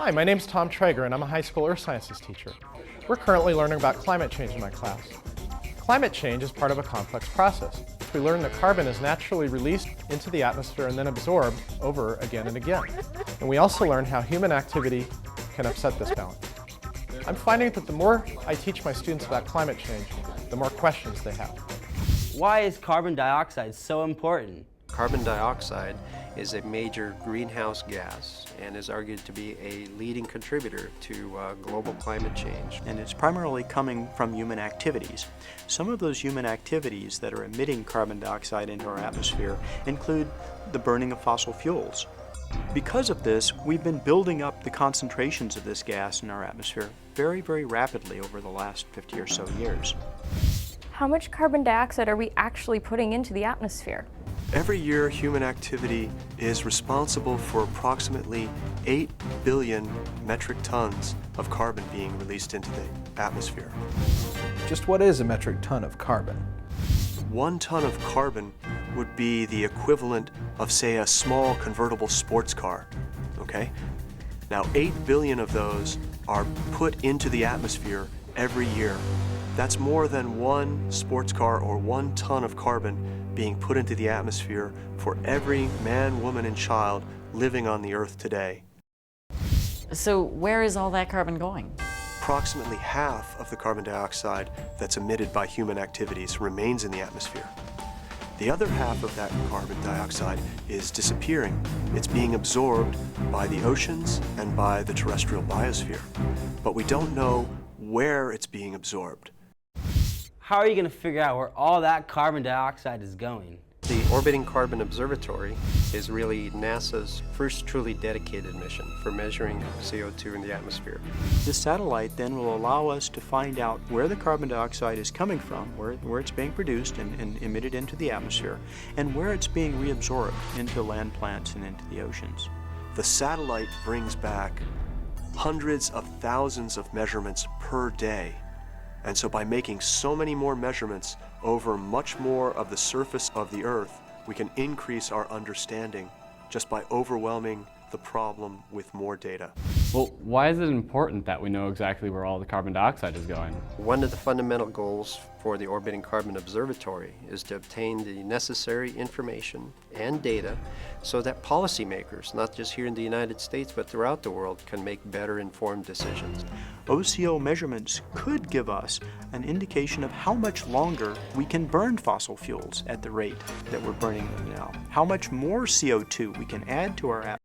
Hi, my name's Tom Traeger and I'm a high school earth sciences teacher. We're currently learning about climate change in my class. Climate change is part of a complex process. We learn that carbon is naturally released into the atmosphere and then absorbed over again and again. And we also learn how human activity can upset this balance. I'm finding that the more I teach my students about climate change, the more questions they have. Why is carbon dioxide so important? Carbon dioxide is a major greenhouse gas and is argued to be a leading contributor to global climate change. And it's primarily coming from human activities. Some of those human activities that are emitting carbon dioxide into our atmosphere include the burning of fossil fuels. Because of this, we've been building up the concentrations of this gas in our atmosphere very, very rapidly over the last 50 or so years. How much carbon dioxide are we actually putting into the atmosphere? Every year, human activity is responsible for approximately 8 billion metric tons of carbon being released into the atmosphere. Just what is a metric ton of carbon? 1 ton of carbon would be the equivalent of, say, a small convertible sports car, okay? Now, 8 billion of those are put into the atmosphere every year. That's more than 1 sports car or 1 ton of carbon being put into the atmosphere for every man, woman, and child living on the Earth today. So where is all that carbon going? Approximately half of the carbon dioxide that's emitted by human activities remains in the atmosphere. The other half of that carbon dioxide is disappearing. It's being absorbed by the oceans and by the terrestrial biosphere. But we don't know where it's being absorbed. How are you going to figure out where all that carbon dioxide is going? The Orbiting Carbon Observatory is really NASA's first truly dedicated mission for measuring CO2 in the atmosphere. This satellite then will allow us to find out where the carbon dioxide is coming from, where it's being produced and emitted into the atmosphere, and where it's being reabsorbed into land plants and into the oceans. The satellite brings back hundreds of thousands of measurements per day. And so by making so many more measurements over much more of the surface of the Earth, we can increase our understanding just by overwhelming the problem with more data. Well, why is it important that we know exactly where all the carbon dioxide is going? One of the fundamental goals for the Orbiting Carbon Observatory is to obtain the necessary information and data so that policymakers, not just here in the United States but throughout the world, can make better informed decisions. OCO measurements could give us an indication of how much longer we can burn fossil fuels at the rate that we're burning them now, how much more CO2 we can add to our atmosphere.